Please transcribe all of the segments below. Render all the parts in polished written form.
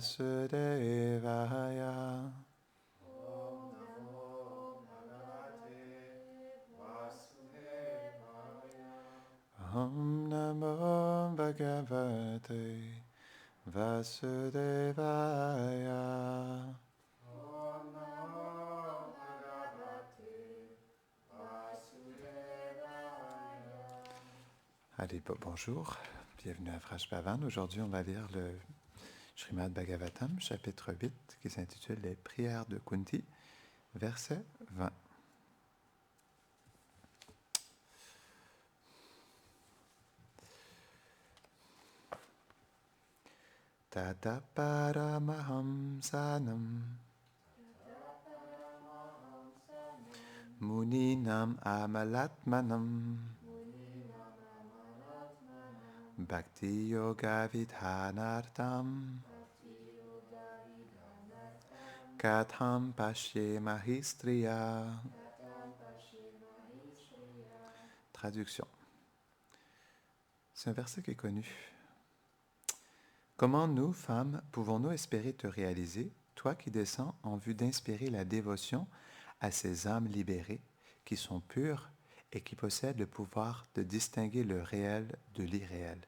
Vasudevaya. Om Namo Bhagavate Vasudevaya. Allez, bonjour, bienvenue à Frash Pavan. Aujourd'hui, on va lire le Srimad Bhagavatam, chapitre 8, qui s'intitule Les prières de Kunti, verset 20. Tata Paramahamsanam Muninam Amalatmanam Bhakti Yoga Vidhanartam Katham Pashe Mahistriya. Traduction. C'est un verset qui est connu. Comment nous, femmes, pouvons-nous espérer te réaliser, toi qui descends en vue d'inspirer la dévotion à ces âmes libérées qui sont pures et qui possèdent le pouvoir de distinguer le réel de l'irréel,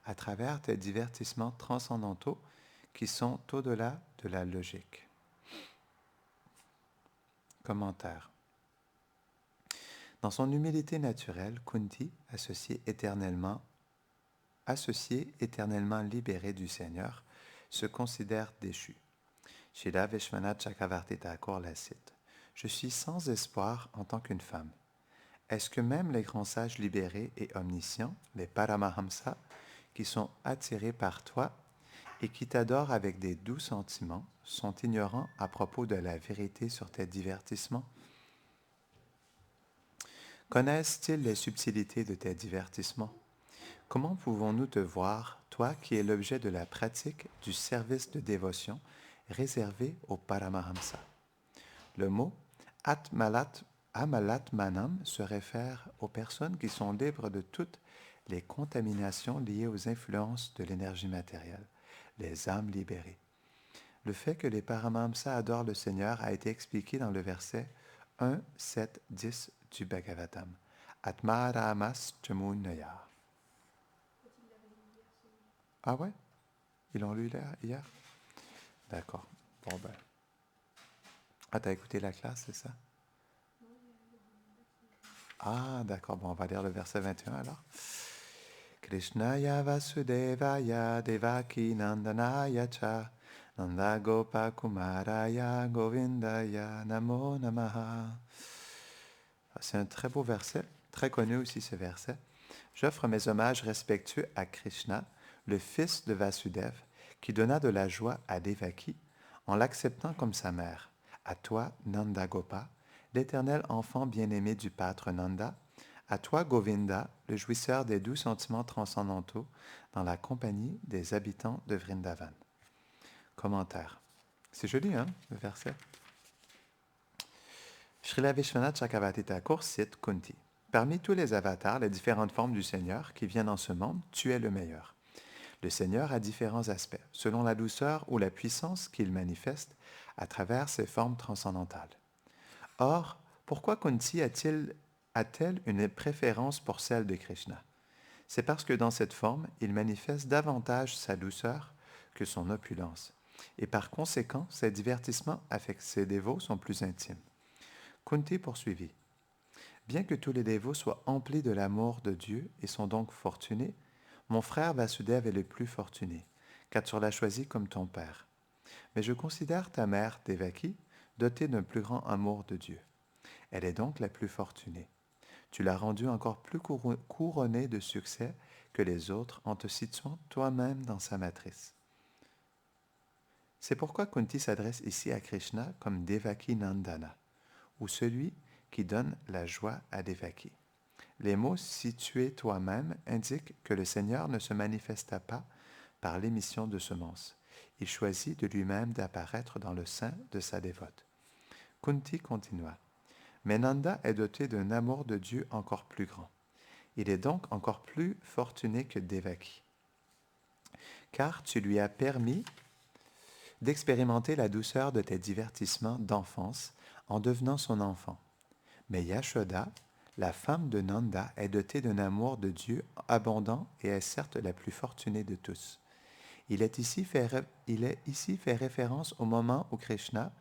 à travers tes divertissements transcendantaux qui sont au-delà de la logique. Commentaire. Dans son humilité naturelle, Kunti, associée éternellement libérée du Seigneur, se considère déchue. Srila Vishwanath Chakravarti Thakur la cite. Je suis sans espoir en tant qu'une femme. Est-ce que même les grands sages libérés et omniscients, les Paramahamsa, qui sont attirés par toi et qui t'adorent avec des doux sentiments, sont ignorants à propos de la vérité sur tes divertissements? Connaissent-ils les subtilités de tes divertissements? Comment pouvons-nous te voir, toi qui es l'objet de la pratique du service de dévotion réservé aux Paramahamsa? Le mot Amalatmanam se réfère aux personnes qui sont libres de toutes les contaminations liées aux influences de l'énergie matérielle, les âmes libérées. Le fait que les Paramahamsa adorent le Seigneur a été expliqué dans le verset 1, 7, 10 du Bhagavatam. Atmaramas Chamunaya. Ah ouais? Ils l'ont lu hier? D'accord. Bon ben. Ah, t'as écouté la classe, c'est ça? Ah, d'accord. Bon, on va lire le verset 21 alors. Krishnaya Vasudevaya Devaki Nandanaya Cha Nanda Gopa Kumaraya Govindaya Namo Namaha. C'est un très beau verset, très connu aussi ce verset. J'offre mes hommages respectueux à Krishna, le fils de Vasudev, qui donna de la joie à Devaki en l'acceptant comme sa mère. À toi, Nanda Gopa, l'éternel enfant bien-aimé du pâtre Nanda. À toi, Govinda, le jouisseur des doux sentiments transcendantaux, dans la compagnie des habitants de Vrindavan. Commentaire. C'est joli, hein, le verset? Srila Vishwanath Chakravarti Thakur cite Kunti. Parmi tous les avatars, les différentes formes du Seigneur qui viennent en ce monde, tu es le meilleur. Le Seigneur a différents aspects, selon la douceur ou la puissance qu'il manifeste à travers ses formes transcendantales. Or, pourquoi Kunti a-t-elle une préférence pour celle de Krishna? C'est parce que dans cette forme, il manifeste davantage sa douceur que son opulence, et par conséquent, ses divertissements avec ses dévots sont plus intimes. Kunti poursuivit. Bien que tous les dévots soient emplis de l'amour de Dieu et sont donc fortunés, mon frère Vasudev est le plus fortuné, car tu l'as choisi comme ton père. Mais je considère ta mère, Devaki, dotée d'un plus grand amour de Dieu. Elle est donc la plus fortunée. Tu l'as rendue encore plus couronnée de succès que les autres en te situant toi-même dans sa matrice. C'est pourquoi Kunti s'adresse ici à Krishna comme Devaki Nandana, ou celui qui donne la joie à Devaki. Les mots « situé toi-même » indiquent que le Seigneur ne se manifesta pas par l'émission de semences. Il choisit de lui-même d'apparaître dans le sein de sa dévote. Kunti continua. Mais Nanda est doté d'un amour de Dieu encore plus grand. Il est donc encore plus fortuné que Devaki. Car tu lui as permis d'expérimenter la douceur de tes divertissements d'enfance en devenant son enfant. Mais Yashoda, la femme de Nanda, est dotée d'un amour de Dieu abondant et est certes la plus fortunée de tous. Il est ici fait référence au moment où Krishna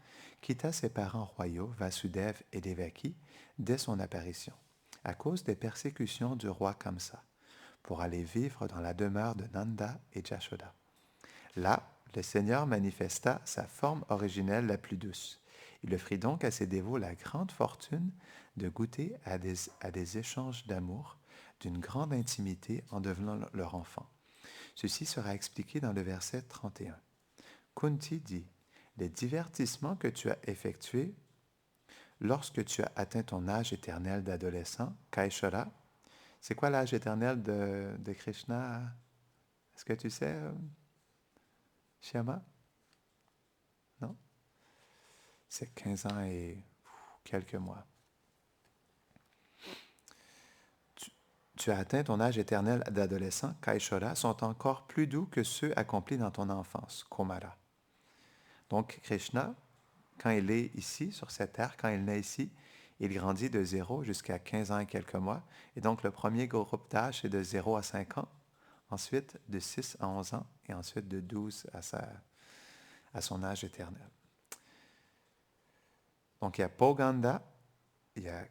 quitta ses parents royaux, Vasudev et Devaki, dès son apparition, à cause des persécutions du roi Kamsa, pour aller vivre dans la demeure de Nanda et Jashoda. Là, le Seigneur manifesta sa forme originelle la plus douce. Il offrit donc à ses dévots la grande fortune de goûter à des échanges d'amour, d'une grande intimité en devenant leur enfant. Ceci sera expliqué dans le verset 31. Kunti dit, les divertissements que tu as effectués lorsque tu as atteint ton âge éternel d'adolescent, Kaishara, c'est quoi l'âge éternel de Krishna? Est-ce que tu sais, Shyama? Non? C'est 15 ans et quelques mois. Tu as atteint ton âge éternel d'adolescent, Kaishara, sont encore plus doux que ceux accomplis dans ton enfance, Komara. Donc, Krishna, quand il est ici, sur cette terre, quand il naît ici, il grandit de 0 jusqu'à 15 ans et quelques mois. Et donc, le premier groupe d'âge, c'est de 0 à 5 ans, ensuite de 6 à 11 ans, et ensuite de 12 à son âge éternel. Donc, il y a Poganda, il y a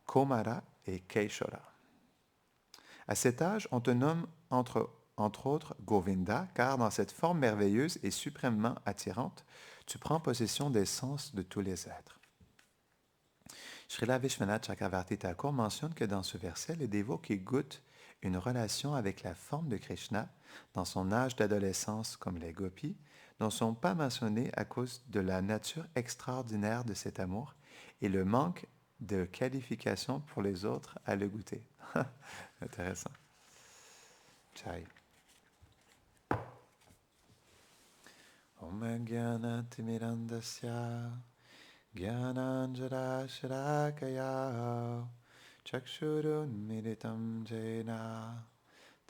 Komara et Keishora. À cet âge, on te nomme entre autres Govinda, car dans cette forme merveilleuse et suprêmement attirante, tu prends possession des sens de tous les êtres. Srila Vishwanath Chakravarti Thakur mentionne que dans ce verset, les dévots qui goûtent une relation avec la forme de Krishna dans son âge d'adolescence comme les gopis ne sont pas mentionnés à cause de la nature extraordinaire de cet amour et le manque de qualification pour les autres à le goûter. Intéressant. Chai. Om Gyana Timirandasya Gyananjara Sharakaya Chakshurunmilitam Jena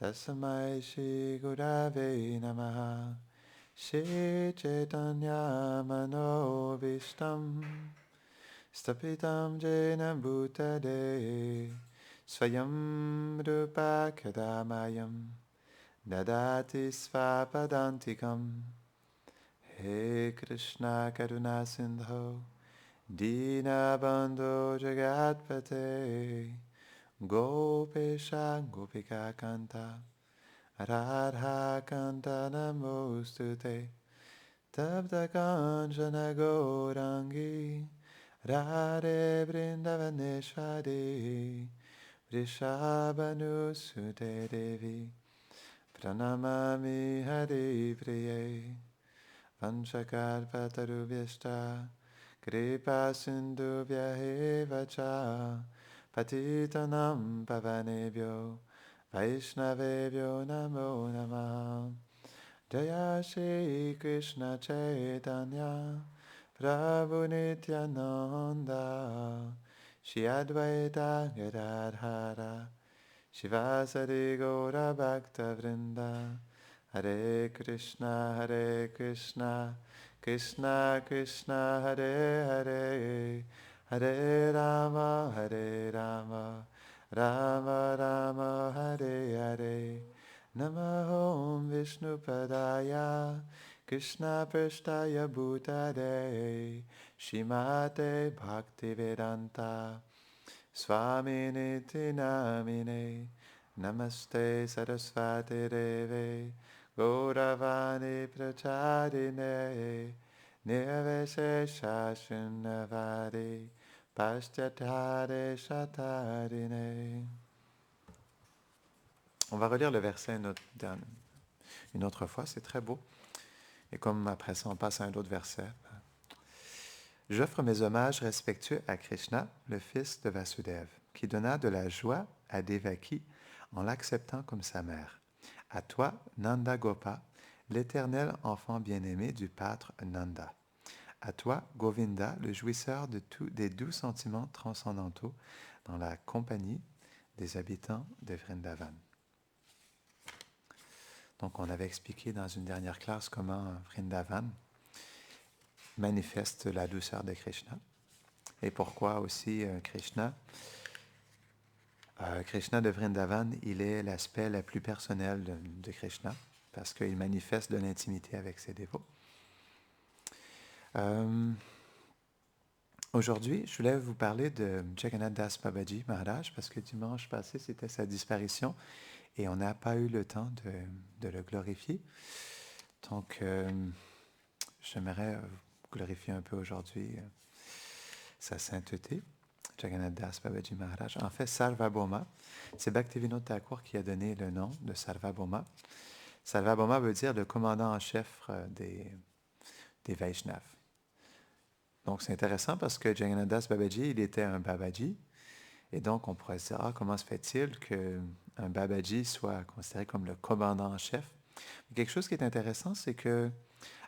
Tasamai Shri Gurave Namaha Shri Chaitanya Manobishtam Stapitam Jena Bhutade Swayam Rupa Kadamayam Dadati Svapadantikam He Krishna Karuna Sindho Dinabandho Jagatpate Gopesha Gopika Kanta Radha Kanta Namostute Tabda Kanjana Gaurangi Radhe Vrindavaneshwari Vrishabhanusute Devi Pranamami Hari Priye Vanchakalpatarubhyashta Kripa Sindhubhyaeva cha Patitanam Pavanebhyo Vaishnavebhyo Namo Namah Jaya Shri Krishna Chaitanya Prabhu Nityananda Shri Advaita Gadadhara Shivasari Gaura Bhakta Vrinda Hare Krishna, Krishna Krishna, Hare Hare, Hare Rama, Rama Rama, Hare Hare. Namo Vishnu Padaya, Krishna Prasthaya Bhutade, Shrimate Bhaktivedanta, Swami Niti Namine, Namaste Saraswati Deve, Gauravani Pracharine, Nirvishesha Shunnavadi, Paschatare Shatarine. On va relire le verset une autre fois, c'est très beau. Et comme après ça, on passe à un autre verset. J'offre mes hommages respectueux à Krishna, le fils de Vasudev, qui donna de la joie à Devaki en l'acceptant comme sa mère. À toi, Nanda Gopa, l'éternel enfant bien-aimé du pâtre Nanda. À toi, Govinda, le jouisseur des doux sentiments transcendantaux dans la compagnie des habitants de Vrindavan. Donc, on avait expliqué dans une dernière classe comment Vrindavan manifeste la douceur de Krishna. Et pourquoi aussi Krishna? Krishna de Vrindavan, il est l'aspect le plus personnel de Krishna, parce qu'il manifeste de l'intimité avec ses dévots. Aujourd'hui, je voulais vous parler de Jagannath Das Babaji Maharaj, parce que dimanche passé, c'était sa disparition, et on n'a pas eu le temps de le glorifier. Donc, j'aimerais glorifier un peu aujourd'hui sa sainteté, Jagannath Das Babaji Maharaj. En fait, Sarvabhauma, c'est Bhaktivinoda Thakur qui a donné le nom de Sarvabhauma. Sarvabhauma veut dire le commandant en chef des Vaishnavas. Donc, c'est intéressant parce que Jagannath Das Babaji, il était un Babaji. Et donc, on pourrait se dire, comment se fait-il qu'un Babaji soit considéré comme le commandant en chef? Quelque chose qui est intéressant, c'est que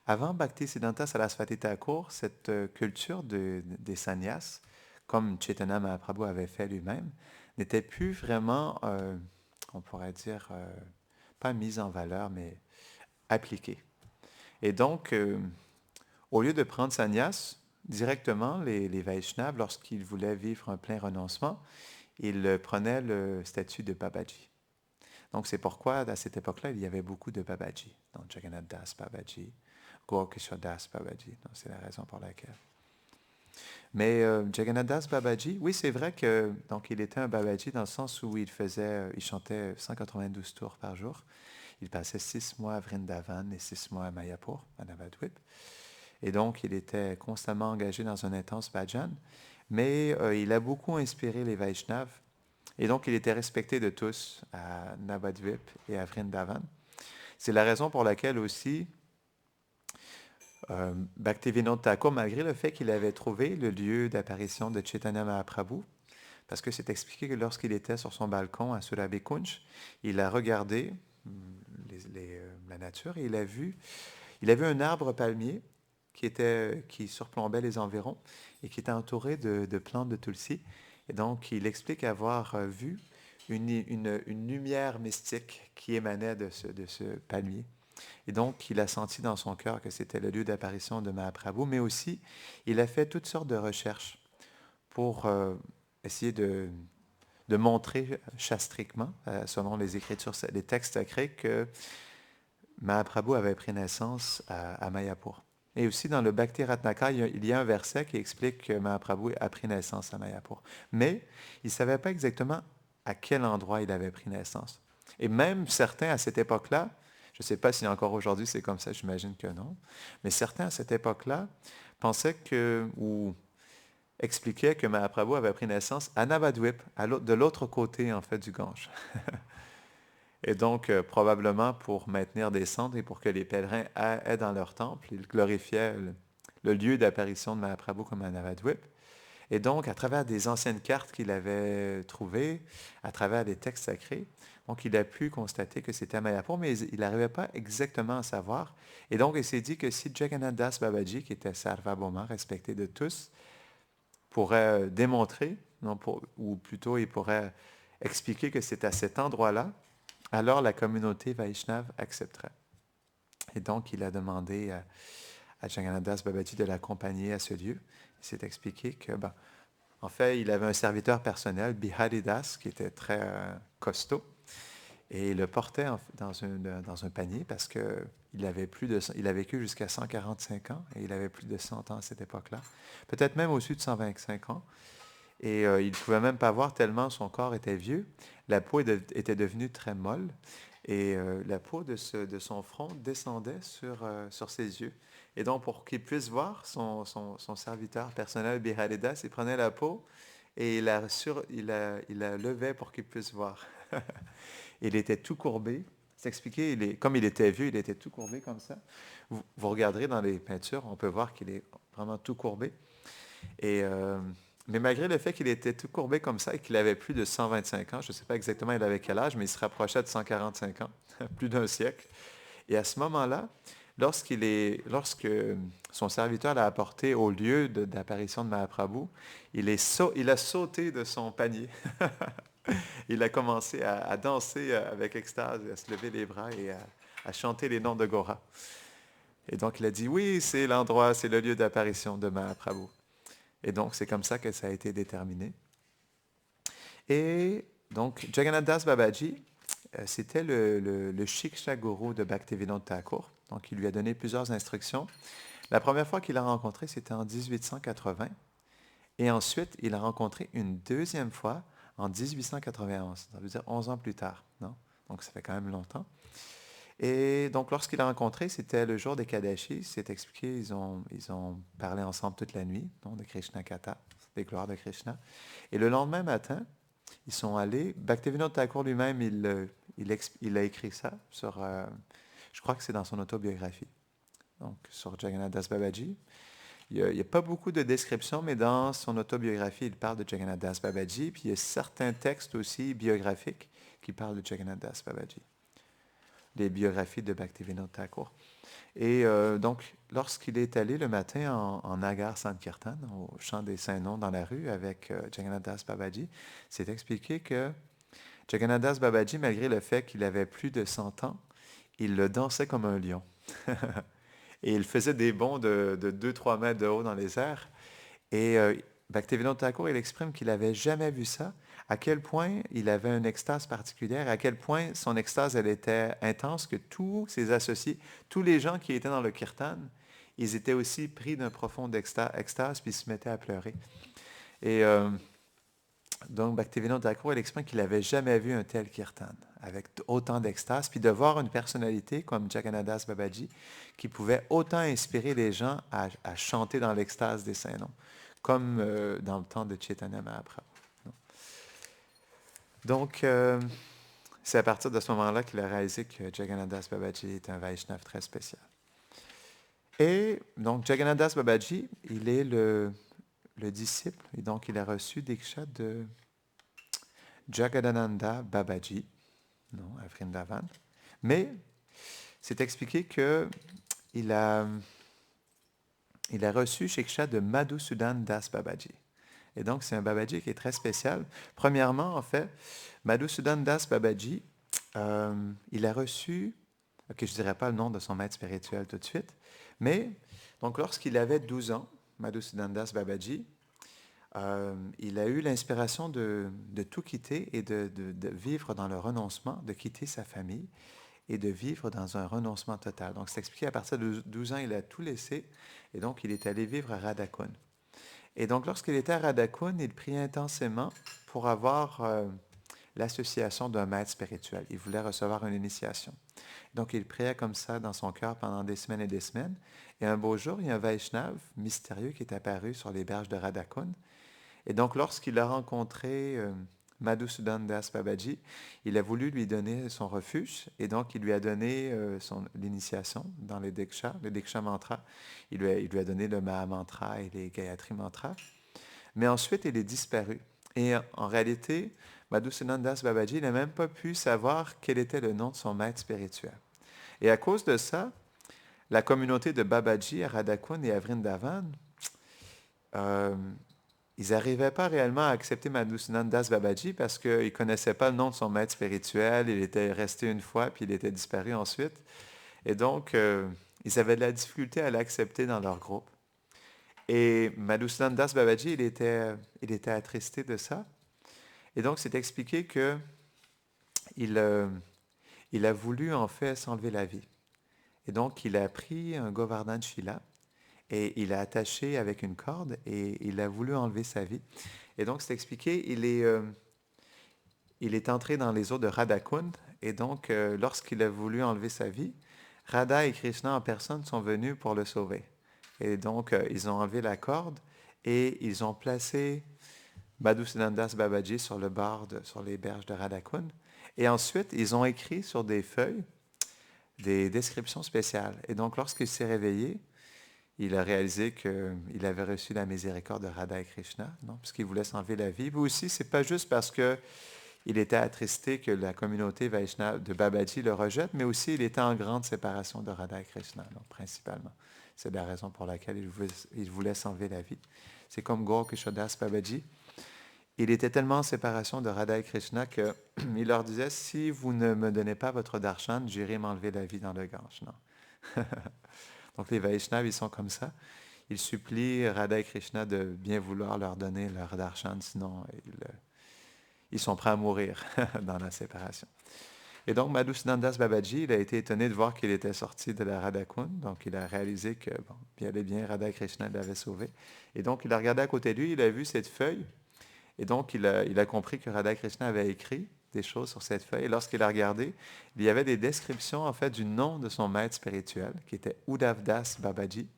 avant Bhaktisiddhanta Saraswati Thakur, cette culture des sannyas, comme Chaitanya Mahaprabhu avait fait lui-même, n'était plus vraiment, on pourrait dire, pas mise en valeur, mais appliquée. Et donc, au lieu de prendre sannyas, directement, les Vaishnavas, lorsqu'ils voulaient vivre un plein renoncement, ils prenaient le statut de Babaji. Donc, c'est pourquoi, à cette époque-là, il y avait beaucoup de Babaji. Donc, Jagannath Das Babaji, Gaurkishore Das Babaji. Donc, c'est la raison pour laquelle. Mais Jagannath Das Babaji, oui, c'est vrai que donc il était un Babaji dans le sens où il chantait 192 tours par jour. Il passait 6 mois à Vrindavan et 6 mois à Mayapur, à Navadvip. Et donc, il était constamment engagé dans un intense bhajan. Mais il a beaucoup inspiré les Vaishnavas. Et donc, il était respecté de tous à Navadvip et à Vrindavan. C'est la raison pour laquelle aussi Bhaktivinoda Thakur, malgré le fait qu'il avait trouvé le lieu d'apparition de Chaitanya Mahaprabhu, parce que c'est expliqué que lorsqu'il était sur son balcon à Surabhi Kunj, il a regardé la nature et il a vu un arbre palmier qui surplombait les environs et qui était entouré de plantes de tulsi. Et donc, il explique avoir vu une lumière mystique qui émanait de ce palmier. Et donc, il a senti dans son cœur que c'était le lieu d'apparition de Mahaprabhu, mais aussi, il a fait toutes sortes de recherches pour essayer de montrer shastriquement, selon les Écritures, les textes sacrés, que Mahaprabhu avait pris naissance à Mayapur. Et aussi, dans le Bhakti Ratnaka, il y a un verset qui explique que Mahaprabhu a pris naissance à Mayapur. Mais il ne savait pas exactement à quel endroit il avait pris naissance. Et même certains, à cette époque-là, je ne sais pas si encore aujourd'hui c'est comme ça, j'imagine que non, mais certains, à cette époque-là, pensaient ou expliquaient que Mahaprabhu avait pris naissance à Navadvip, de l'autre côté, en fait, du Gange. Et donc, probablement pour maintenir des cendres et pour que les pèlerins aient dans leur temple, ils glorifiaient le lieu d'apparition de Mahaprabhu comme à Navadvip. Et donc, à travers des anciennes cartes qu'il avait trouvées, à travers des textes sacrés, donc il a pu constater que c'était à Mayapur, mais il n'arrivait pas exactement à savoir. Et donc, il s'est dit que si Jagannath Das Babaji, qui était Sarvabhauma, respecté de tous, pourrait démontrer, ou plutôt il pourrait expliquer que c'est à cet endroit-là, alors la communauté Vaishnava accepterait. Et donc, il a demandé à Jagannath Das Babaji de l'accompagner à ce lieu. Il s'est expliqué que, en fait, il avait un serviteur personnel, Bihari Das, qui était très costaud, et il le portait dans un panier parce qu'il a vécu jusqu'à 145 ans, et il avait plus de 100 ans à cette époque-là, peut-être même au-dessus de 125 ans. Et il ne pouvait même pas voir tellement son corps était vieux. La peau était devenue très molle et la peau de son front descendait sur ses yeux. Et donc, pour qu'il puisse voir son serviteur personnel, Biharidas, il prenait la peau et il la levait pour qu'il puisse voir. Il était tout courbé. C'est expliqué, comme il était vieux, il était tout courbé comme ça. Vous regarderez dans les peintures, on peut voir qu'il est vraiment tout courbé. Mais malgré le fait qu'il était tout courbé comme ça et qu'il avait plus de 125 ans, je ne sais pas exactement il avait quel âge, mais il se rapprochait de 145 ans, plus d'un siècle. Et à ce moment-là, lorsque son serviteur l'a apporté au lieu d'apparition de Mahaprabhu, il a sauté de son panier. Il a commencé à danser avec extase, à se lever les bras et à chanter les noms de Gora. Et donc, il a dit, oui, c'est l'endroit, c'est le lieu d'apparition de Mahaprabhu. Et donc, c'est comme ça que ça a été déterminé. Et donc, Jagannath Das Babaji, c'était le Shiksha Guru de Bhaktivinoda Thakur. Donc, il lui a donné plusieurs instructions. La première fois qu'il l'a rencontré, c'était en 1880. Et ensuite, il l'a rencontré une deuxième fois en 1891. Ça veut dire 11 ans plus tard. Non? Donc, ça fait quand même longtemps. Et donc, lorsqu'il l'a rencontré, c'était le jour des Kadashi. C'est expliqué, ils ont parlé ensemble toute la nuit, donc de Krishna Katha, des gloires de Krishna. Et le lendemain matin, ils sont allés. Bhaktivinoda Thakur lui-même, il a écrit ça sur. Je crois que c'est dans son autobiographie, donc sur Jagannath Das Babaji. Il n'y a pas beaucoup de descriptions, mais dans son autobiographie, il parle de Jagannath Das Babaji. Puis il y a certains textes aussi biographiques qui parlent de Jagannath Das Babaji, les biographies de Bhaktivinoda Thakur. Et donc, lorsqu'il est allé le matin en Nagar Sankirtan, au chant des Saints-Noms dans la rue avec Jagannath Das Babaji, c'est expliqué que Jagannath Das Babaji, malgré le fait qu'il avait plus de 100 ans, il le dansait comme un lion. Et il faisait des bonds de 2-3 mètres de haut dans les airs. Et Bhaktivinoda Thakur, il exprime qu'il n'avait jamais vu ça, à quel point il avait une extase particulière, à quel point son extase, elle était intense, que tous ses associés, tous les gens qui étaient dans le kirtan, ils étaient aussi pris d'un profond extase, puis ils se mettaient à pleurer. Et donc, Bhaktivinoda Thakur, il exprime qu'il n'avait jamais vu un tel kirtan, avec autant d'extase, puis de voir une personnalité comme Jagannath Das Babaji, qui pouvait autant inspirer les gens à chanter dans l'extase des Saints-Noms, comme dans le temps de Chaitanya Mahaprabhu. Donc, c'est à partir de ce moment-là qu'il a réalisé que Jagannath Das Babaji est un Vaishnav très spécial. Et donc, Jagannath Das Babaji, il est le disciple, et donc il a reçu Diksha de Jagadananda Babaji, non, à Vrindavan. Mais c'est expliqué qu'il a reçu Shiksha de Madhusudan Das Babaji. Et donc, c'est un Babaji qui est très spécial. Premièrement, en fait, Madhusudan Das Babaji, il a reçu, ok, je ne dirai pas le nom de son maître spirituel tout de suite, mais donc lorsqu'il avait 12 ans, Madhusudan Das Babaji, il a eu l'inspiration de tout quitter et de vivre dans le renoncement, de quitter sa famille et de vivre dans un renoncement total. Donc, c'est expliqué, à partir de 12 ans, il a tout laissé et donc il est allé vivre à Radhakund. Et donc, lorsqu'il était à Radhakund, il priait intensément pour avoir l'association d'un maître spirituel. Il voulait recevoir une initiation. Donc, il priait comme ça dans son cœur pendant des semaines et des semaines. Et un beau jour, il y a un Vaishnav mystérieux qui est apparu sur les berges de Radhakund. Et donc, lorsqu'il a rencontré Madhusudan Das Babaji, il a voulu lui donner son refuge et donc il lui a donné l'initiation dans les Diksha mantras. Il lui a donné le Maha Mantra et les Gayatri Mantras. Mais ensuite, il est disparu. Et en réalité, Madhusudan Das Babaji n'a même pas pu savoir quel était le nom de son maître spirituel. Et à cause de ça, la communauté de Babaji à Radhakund et à Vrindavan, ils n'arrivaient pas réellement à accepter Madhusudan Das Babaji parce qu'ils ne connaissaient pas le nom de son maître spirituel. Il était resté une fois, puis il était disparu ensuite. Et donc, ils avaient de la difficulté à l'accepter dans leur groupe. Et Madhusudan Das Babaji, il était attristé de ça. Et donc, c'est expliqué qu'il il a voulu en fait s'enlever la vie. Et donc, il a pris un Govardhan Shila et il a attaché avec une corde et il a voulu enlever sa vie. Et donc, c'est expliqué, il est entré dans les eaux de Radhakund et donc, lorsqu'il a voulu enlever sa vie, Radha et Krishna en personne sont venus pour le sauver. Et donc, ils ont enlevé la corde et ils ont placé Madhusudan Das Babaji sur les berges de Radhakund. Et ensuite, ils ont écrit sur des feuilles des descriptions spéciales. Et donc, lorsqu'il s'est réveillé, il a réalisé qu'il avait reçu la miséricorde de Radha et Krishna, non, puisqu'il voulait s'enlever la vie. Mais aussi, ce n'est pas juste parce qu'il était attristé que la communauté Vaishnava de Babaji le rejette, mais aussi il était en grande séparation de Radha et Krishna, donc, principalement. C'est la raison pour laquelle il voulait s'enlever la vie. C'est comme Gaur Kishodas Babaji. Il était tellement en séparation de Radha et Krishna qu'il leur disait, si vous ne me donnez pas votre darshan, j'irai m'enlever la vie dans le Gange. Non. Donc les Vaishnavas, ils sont comme ça. Ils supplient Radha et Krishna de bien vouloir leur donner leur darshan, sinon ils sont prêts à mourir dans la séparation. Et donc, Madhusudandas Babaji, il a été étonné de voir qu'il était sorti de la Radha Kund. Donc, il a réalisé que, bon, bien et bien, Radha Krishna l'avait sauvé. Et donc, il a regardé à côté de lui, il a vu cette feuille. Et donc, il a compris que Radha Krishna avait écrit des choses sur cette feuille. Et lorsqu'il a regardé, il y avait des descriptions, en fait, du nom de son maître spirituel, qui était Uddhavdas Babaji.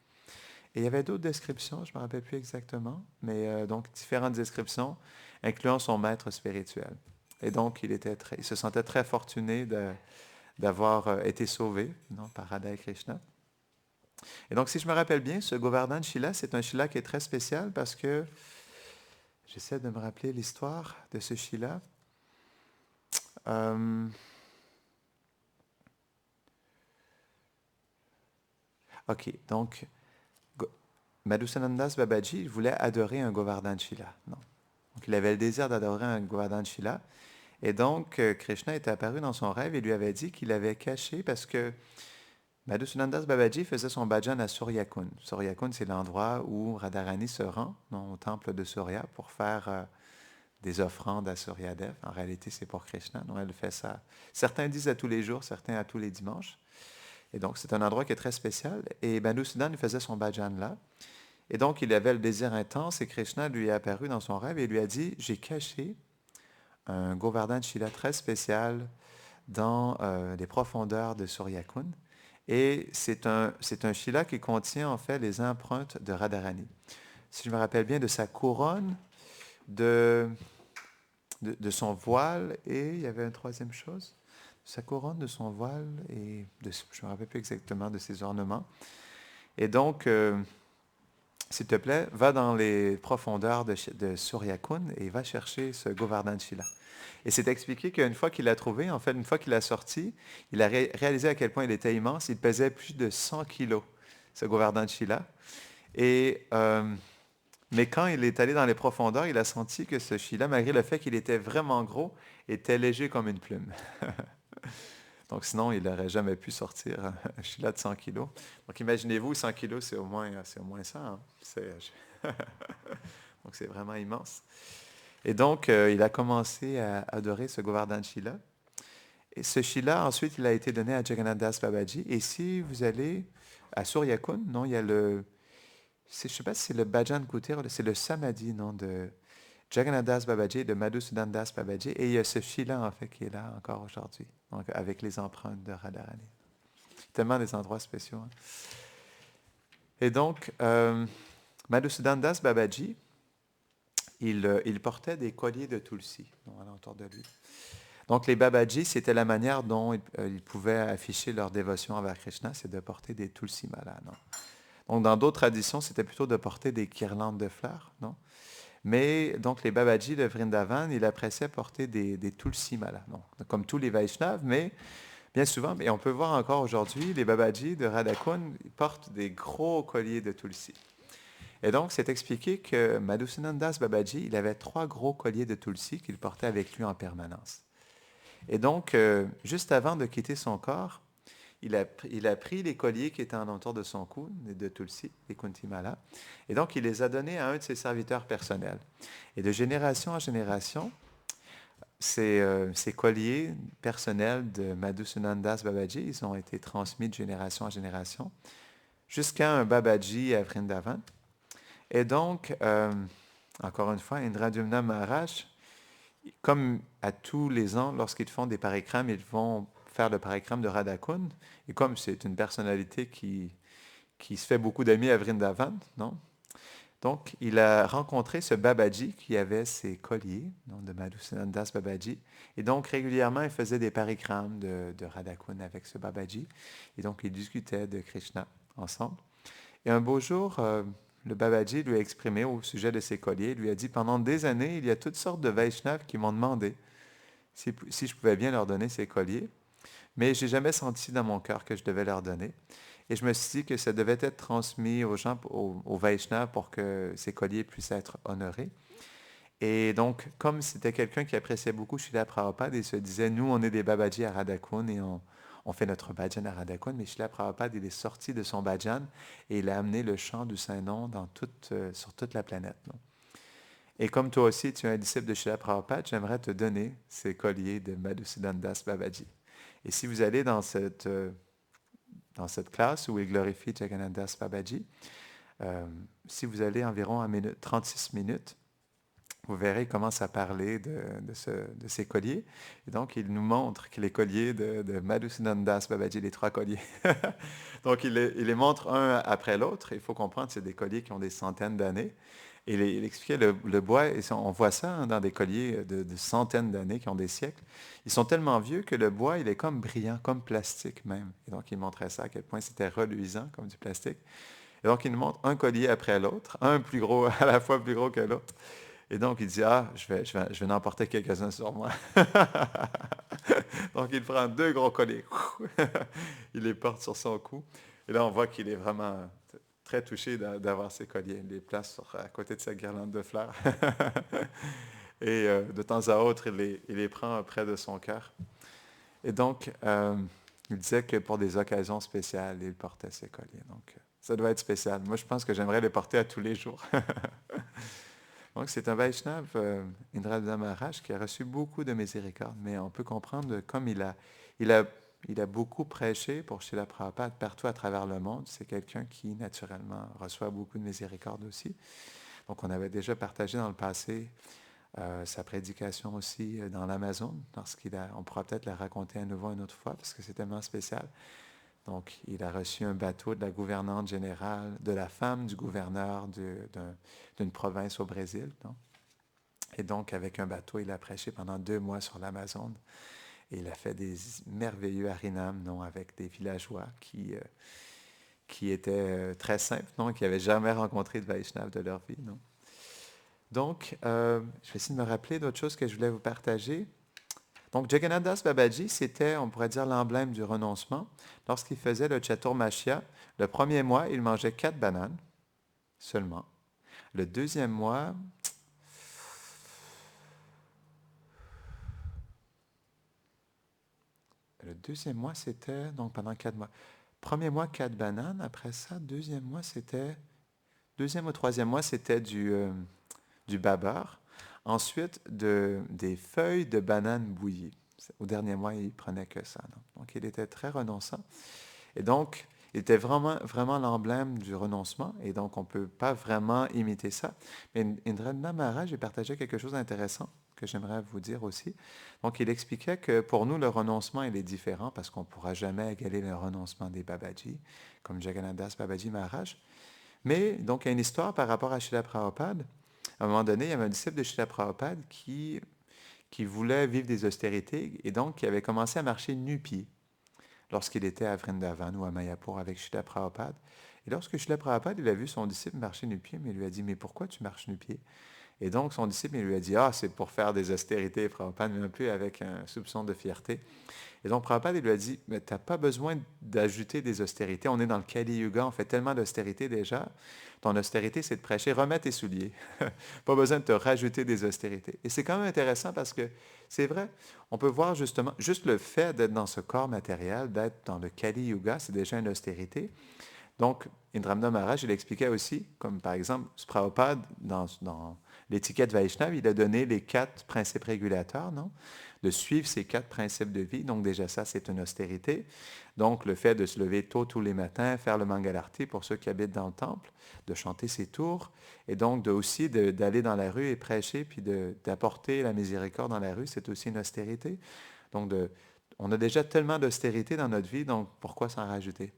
Et il y avait d'autres descriptions, je ne me rappelle plus exactement, mais donc différentes descriptions, incluant son maître spirituel. Et donc, il se sentait très fortuné d'avoir été sauvé, non, par Radha et Krishna. Et donc, si je me rappelle bien, ce Govardhan Shila, c'est un Shila qui est très spécial parce que, j'essaie de me rappeler l'histoire de ce Shila. Euh, ok, donc, Madhusudandas Babaji, il voulait adorer un Govardhan Shila. Non. Donc, il avait le désir d'adorer un Govardhan Shila. Et donc, Krishna est apparu dans son rêve et lui avait dit qu'il avait caché parce que Madhusudandas Babaji faisait son bhajan à Suryakund. Suryakund, c'est l'endroit où Radharani se rend au temple de Surya pour faire des offrandes à Suryadev. En réalité, c'est pour Krishna. Donc, elle fait ça. Certains disent à tous les jours, certains à tous les dimanches. Et donc, c'est un endroit qui est très spécial. Et Madhusudan faisait son bhajan là. Et donc, il avait le désir intense et Krishna lui est apparu dans son rêve et lui a dit, j'ai caché un Govardhan Shila très spécial dans les profondeurs de Suryakund. Et c'est un Shila qui contient en fait les empreintes de Radharani. Si je me rappelle bien de sa couronne, de son voile, et il y avait une troisième chose, sa couronne, de son voile, et je ne me rappelle plus exactement de ses ornements. Et donc, s'il te plaît, va dans les profondeurs de Suryakund et va chercher ce Govardhan Shila. Et c'est expliqué qu'une fois qu'il l'a trouvé, en fait, une fois qu'il l'a sorti, il a réalisé à quel point il était immense. Il pesait plus de 100 kilos, ce Govardhan Shila. Et, mais quand il est allé dans les profondeurs, il a senti que ce Shila, malgré le fait qu'il était vraiment gros, était léger comme une plume. Donc sinon, il n'aurait jamais pu sortir un Shila de 100 kilos. Donc imaginez-vous, 100 kilos, c'est au moins ça. Hein. Donc c'est vraiment immense. Et donc, il a commencé à adorer ce Govardhan Shila. Et ce Shila, ensuite, il a été donné à Jagannath Das Babaji. Et si vous allez à Suryakund, non, il y a je ne sais pas si c'est le Bhajan Kutir, c'est le Samadhi, non, de Jagannath Das Babaji et de Madhusudan Das Babaji. Et il y a ce Shila, en fait, qui est là encore aujourd'hui, donc avec les empreintes de Radharani. Tellement des endroits spéciaux. Hein. Et donc, Madhusudan Das Babaji, il portait des colliers de Tulsi alentour de lui. Donc, les Babaji, c'était la manière dont ils pouvaient afficher leur dévotion envers Krishna, c'est de porter des Tulsi malas. Non? Donc, dans d'autres traditions, c'était plutôt de porter des guirlandes de fleurs. Non? Mais donc, les Babaji de Vrindavan, ils appréciaient porter des Tulsi malas. Non? Comme tous les Vaishnavas, mais bien souvent, et on peut voir encore aujourd'hui, les Babaji de Radhakund portent des gros colliers de Tulsi. Et donc, c'est expliqué que Madhusudandas Babaji, il avait 3 gros colliers de Tulsi qu'il portait avec lui en permanence. Et donc, juste avant de quitter son corps, il a pris les colliers qui étaient en entour de son cou, de Tulsi, les Kuntimala, et donc il les a donnés à un de ses serviteurs personnels. Et de génération en génération, ces colliers personnels de Madhusudandas Babaji, ils ont été transmis de génération en génération, jusqu'à un Babaji à Vrindavan. Et donc, encore une fois, Indradyumna Maharaj, comme à tous les ans, lorsqu'ils font des parikrams, ils vont faire le parikram de Radhakund. Et comme c'est une personnalité qui se fait beaucoup d'amis à Vrindavan, non? Donc, il a rencontré ce Babaji qui avait ses colliers, donc de Madhusudandas Babaji. Et donc, régulièrement, il faisait des parikrams de Radhakund avec ce Babaji. Et donc, ils discutaient de Krishna ensemble. Et un beau jour, le Babaji lui a exprimé au sujet de ses colliers, il lui a dit, pendant des années, il y a toutes sortes de Vaishnavas qui m'ont demandé si je pouvais bien leur donner ces colliers, mais je n'ai jamais senti dans mon cœur que je devais leur donner. Et je me suis dit que ça devait être transmis aux gens, aux Vaishnavas, pour que ces colliers puissent être honorés. Et donc, comme c'était quelqu'un qui appréciait beaucoup Srila Prabhupada, il se disait, nous, on est des Babaji à Radhakund et on on fait notre bhajan à Radhakund, mais Srila Prabhupada, il est sorti de son bhajan et il a amené le chant du Saint-Nom sur toute la planète. Non? Et comme toi aussi, tu es un disciple de Srila Prabhupada, j'aimerais te donner ces colliers de Madhusudan Das Babaji. Et si vous allez dans cette classe où il glorifie Jagannath Das Babaji, si vous allez environ à 36 minutes, vous verrez, il commence à parler de ces colliers. Et donc, il nous montre que les colliers de Madhusudan Das Babaji, les 3 colliers. Donc, il les montre un après l'autre. Il faut comprendre que c'est des colliers qui ont des centaines d'années. Et il expliquait le bois, et on voit ça hein, dans des colliers de centaines d'années qui ont des siècles. Ils sont tellement vieux que le bois, il est comme brillant, comme plastique même. Et donc, il montrait ça, à quel point c'était reluisant comme du plastique. Et donc, il nous montre un collier après l'autre, un plus gros, à la fois plus gros que l'autre. Et donc, il dit, ah, je vais en porter quelques-uns sur moi. Donc, il prend 2 gros colliers. Il les porte sur son cou. Et là, on voit qu'il est vraiment très touché d'avoir ces colliers. Il les place à côté de sa guirlande de fleurs. Et de temps à autre, il les prend près de son cœur. Et donc, il disait que pour des occasions spéciales, il portait ces colliers. Donc, ça doit être spécial. Moi, je pense que j'aimerais les porter à tous les jours. Donc, c'est un Vaishnav, Indra Maharaj, qui a reçu beaucoup de miséricorde, mais on peut comprendre comme il a beaucoup prêché pour Srila Prabhupada partout à travers le monde. C'est quelqu'un qui, naturellement, reçoit beaucoup de miséricorde aussi. Donc, on avait déjà partagé dans le passé sa prédication aussi dans l'Amazon, on pourra peut-être la raconter à nouveau une autre fois, parce que c'est tellement spécial. Donc, il a reçu un bateau de la gouvernante générale, de la femme du gouverneur d'une province au Brésil. Non? Et donc, avec un bateau, il a prêché pendant 2 mois sur l'Amazone. Et il a fait des merveilleux harinam, non, avec des villageois qui étaient très simples, non, qui n'avaient jamais rencontré de Vaishnav de leur vie. Non? Donc, je vais essayer de me rappeler d'autres choses que je voulais vous partager. Donc, Jagannath Das Babaji, c'était, on pourrait dire, l'emblème du renoncement. Lorsqu'il faisait le Chaturmashya, le premier mois, il mangeait 4 bananes seulement. Le deuxième mois, c'était, donc pendant 4 mois. Premier mois, 4 bananes. Après ça, deuxième ou troisième mois, c'était du babar. Ensuite, des feuilles de banane bouillies. Au dernier mois, il prenait que ça. Non? Donc, il était très renonçant. Et donc, il était vraiment, vraiment l'emblème du renoncement. Et donc, on ne peut pas vraiment imiter ça. Mais Indrananda Maharaj, j'ai partagé quelque chose d'intéressant que j'aimerais vous dire aussi. Donc, il expliquait que pour nous, le renoncement, il est différent parce qu'on ne pourra jamais égaler le renoncement des Babaji, comme Jagannath Das Babaji Maharaj. Mais, donc, il y a une histoire par rapport à Srila Prabhupada. À un moment donné, il y avait un disciple de Srila Prabhupada qui voulait vivre des austérités et donc qui avait commencé à marcher nu-pied lorsqu'il était à Vrindavan ou à Mayapur avec Srila Prabhupada. Et lorsque Srila Prabhupada il a vu son disciple marcher nu-pied, mais il lui a dit, mais pourquoi tu marches nu-pied? Et donc son disciple il lui a dit, ah, c'est pour faire des austérités, Prabhupada, mais un peu avec un soupçon de fierté. Et donc Prabhupada il lui a dit, mais tu n'as pas besoin d'ajouter des austérités, on est dans le Kali Yuga, on fait tellement d'austérités déjà. Ton austérité, c'est de prêcher, remets tes souliers. Pas besoin de te rajouter des austérités. Et c'est quand même intéressant parce que c'est vrai, on peut voir justement, juste le fait d'être dans ce corps matériel, d'être dans le Kali Yuga, c'est déjà une austérité. Donc, Indramda Maharaj, il expliquait aussi, comme par exemple, Prabhupada, dans l'étiquette Vaishnav, il a donné les 4 principes régulateurs, non? De suivre ces 4 principes de vie. Donc déjà ça, c'est une austérité. Donc le fait de se lever tôt tous les matins, faire le Mangalarti pour ceux qui habitent dans le temple, de chanter ses tours, et donc aussi d'aller dans la rue et prêcher, puis d'apporter la miséricorde dans la rue, c'est aussi une austérité. Donc on a déjà tellement d'austérité dans notre vie, donc pourquoi s'en rajouter?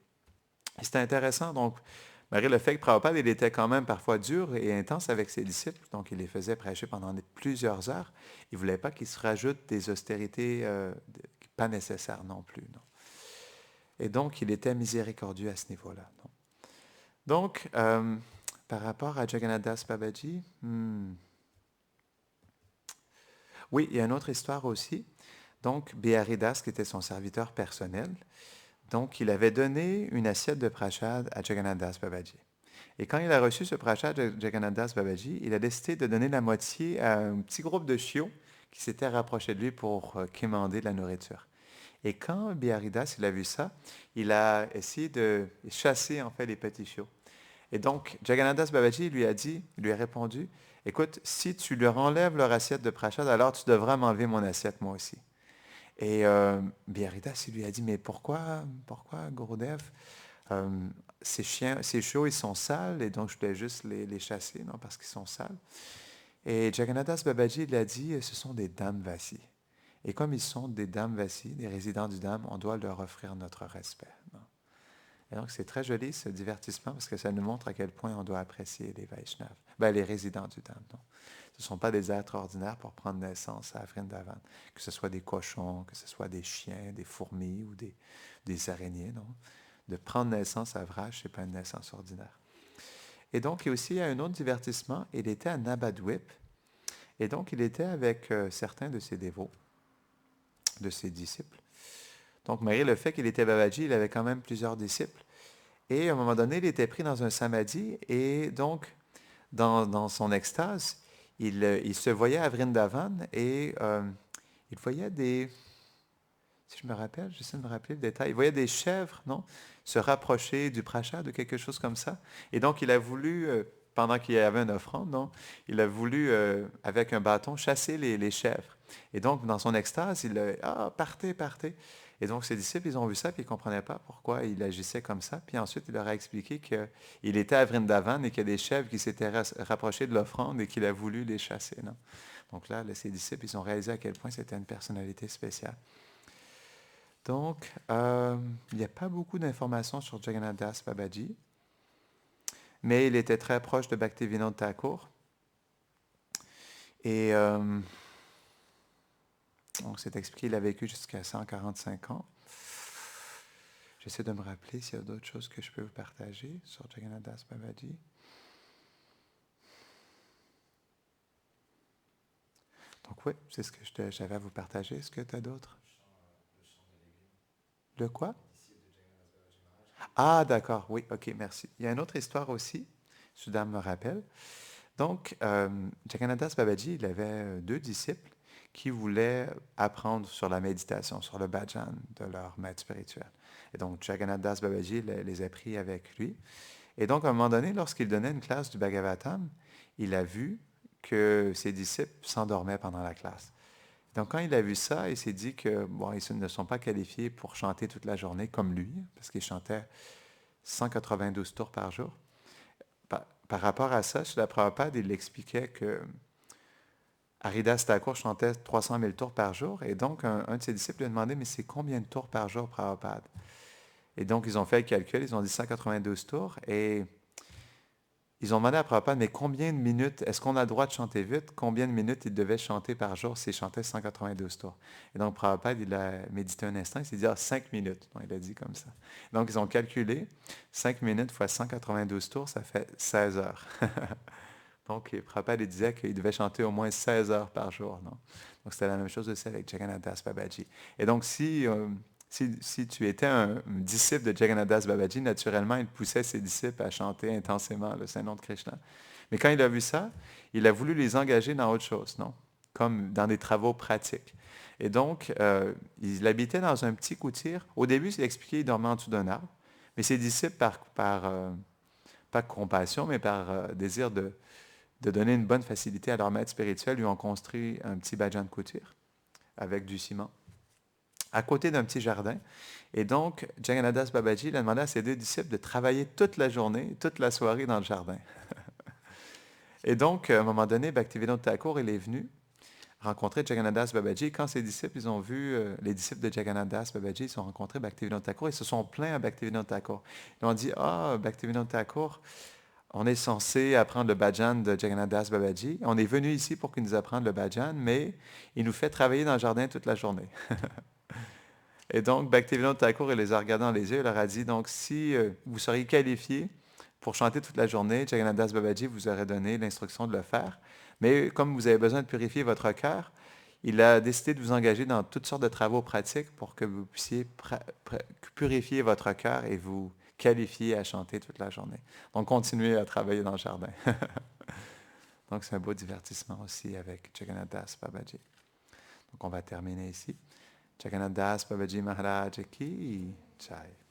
Et c'était intéressant, donc malgré le fait que Prabhupada, il était quand même parfois dur et intense avec ses disciples, donc il les faisait prêcher pendant plusieurs heures. Il ne voulait pas qu'ils se rajoutent des austérités pas nécessaires non plus. Non. Et donc, il était miséricordieux à ce niveau-là. Non. Donc, par rapport à Jagannath Das Babaji, oui, il y a une autre histoire aussi. Donc, Biharidas, qui était son serviteur personnel, donc, il avait donné une assiette de prashad à Jagannath Das Babaji. Et quand il a reçu ce prashad de Jagannath Das Babaji, il a décidé de donner la moitié à un petit groupe de chiots qui s'étaient rapprochés de lui pour quémander de la nourriture. Et quand Biaridas il a vu ça, il a essayé de chasser en fait les petits chiots. Et donc, Jagannadas Babaji lui a répondu, écoute, si tu leur enlèves leur assiette de prachad, alors tu devras m'enlever mon assiette moi aussi. Et Biaridas, il lui a dit, mais pourquoi Gurudev? Euh, ces chiots, ils sont sales, et donc je voulais juste les chasser, non, parce qu'ils sont sales. Et Jagannadas Babaji, il a dit, ce sont des dames vasi. Et comme ils sont des dames vasi, des résidents du Dham, on doit leur offrir notre respect. Non? Et donc, c'est très joli ce divertissement parce que ça nous montre à quel point on doit apprécier les Vaishnavas, ben, les résidents du Dham. Non? Ce ne sont pas des êtres ordinaires pour prendre naissance à Vrindavan, que ce soit des cochons, que ce soit des chiens, des fourmis ou des araignées. Non? De prendre naissance à Vraj, ce n'est pas une naissance ordinaire. Et donc, il y a aussi un autre divertissement. Il était à Nabadwip. Et donc, il était avec certains de ses dévots, de ses disciples. Donc, malgré le fait qu'il était Babaji, il avait quand même plusieurs disciples. Et à un moment donné, il était pris dans un samadhi. Et donc, dans son extase, il se voyait à Vrindavan et il voyait des... Si je me rappelle, j'essaie de me rappeler le détail. Il voyait des chèvres, non? Se rapprocher du prachad ou quelque chose comme ça. Et donc, il a voulu, pendant qu'il y avait une offrande, non? Il a voulu, avec un bâton, chasser les chèvres. Et donc, dans son extase, il a ah, partez, partez. Et donc, ses disciples, ils ont vu ça, puis ils ne comprenaient pas pourquoi il agissait comme ça. Puis ensuite, il leur a expliqué qu'il était à Vrindavan et qu'il y a des chèvres qui s'étaient rapprochés de l'offrande et qu'il a voulu les chasser, non? Donc là, ses disciples, ils ont réalisé à quel point c'était une personnalité spéciale. Donc, il n'y a pas beaucoup d'informations sur Jagannath Das Babaji, mais il était très proche de Bhaktivinoda Thakur. Et on s'est expliqué, il a vécu jusqu'à 145 ans. J'essaie de me rappeler s'il y a d'autres choses que je peux vous partager sur Jagannath Das Babaji. Donc oui, c'est ce que j'avais à vous partager. Est-ce que tu as d'autres? Le quoi? Ah, d'accord, oui, ok, merci. Il y a une autre histoire aussi, Sudham me rappelle. Donc, Jagannath Das Babaji, il avait deux disciples qui voulaient apprendre sur la méditation, sur le bhajan de leur maître spirituel. Et donc, Jagannath Das Babaji les a pris avec lui. Et donc, à un moment donné, lorsqu'il donnait une classe du Bhagavatam, il a vu que ses disciples s'endormaient pendant la classe. Donc, quand il a vu ça, il s'est dit que, bon, ils ne sont pas qualifiés pour chanter toute la journée comme lui, parce qu'il chantait 192 tours par jour. Par rapport à ça, Srila Prabhupada, il expliquait que Haridas Thakur chantait 300 000 tours par jour, et donc un de ses disciples lui a demandé, mais c'est combien de tours par jour, Prabhupada? Et donc, ils ont fait le calcul, ils ont dit 192 tours, et ils ont demandé à Prabhupada, mais combien de minutes, est-ce qu'on a le droit de chanter vite? Combien de minutes il devait chanter par jour s'il chantait 192 tours? Et donc, Prabhupada, il a médité un instant, il s'est dit, 5 minutes. Donc, il a dit comme ça. Donc, ils ont calculé, 5 minutes fois 192 tours, ça fait 16 heures. Donc, Prabhupada, il disait qu'il devait chanter au moins 16 heures par jour. Non? Donc, c'était la même chose aussi avec Jagannath Das Babaji. Et donc, si tu étais un disciple de Jagannath Das Babaji, naturellement, il poussait ses disciples à chanter intensément le Saint-Nom de Krishna. Mais quand il a vu ça, il a voulu les engager dans autre chose, non? Comme dans des travaux pratiques. Et donc, il habitait dans un petit kutir. Au début, il expliquait qu'il dormait en dessous d'un arbre. Mais ses disciples, pas compassion, mais par désir de donner une bonne facilité à leur maître spirituel, lui ont construit un petit bhajan kutir avec du ciment à côté d'un petit jardin. Et donc, Jagannath Das Babaji, il a demandé à ses deux disciples de travailler toute la journée, toute la soirée dans le jardin. Et donc, à un moment donné, Bhaktivinoda Thakur, il est venu rencontrer Jagannath Das Babaji. Quand ses disciples, ils ont vu, les disciples de Jagannath Das Babaji, ils ont rencontré Bhaktivinoda Thakur, ils se sont plaints à Bhaktivinoda Thakur. Ils ont dit, Bhaktivinoda Thakur, on est censé apprendre le bhajan de Jagannath Das Babaji. On est venu ici pour qu'il nous apprenne le bhajan, mais il nous fait travailler dans le jardin toute la journée. Et donc, Bhaktivinoda Thakur, il les a regardés dans les yeux, il leur a dit, donc, si vous seriez qualifiés pour chanter toute la journée, Jagannath Das Babaji vous aurait donné l'instruction de le faire. Mais comme vous avez besoin de purifier votre cœur, il a décidé de vous engager dans toutes sortes de travaux pratiques pour que vous puissiez purifier votre cœur et vous qualifier à chanter toute la journée. Donc, continuez à travailler dans le jardin. Donc, c'est un beau divertissement aussi avec Jagannath Das Babaji. Donc, on va terminer ici. Jagannath Das Babaji Maharaj ki Jai.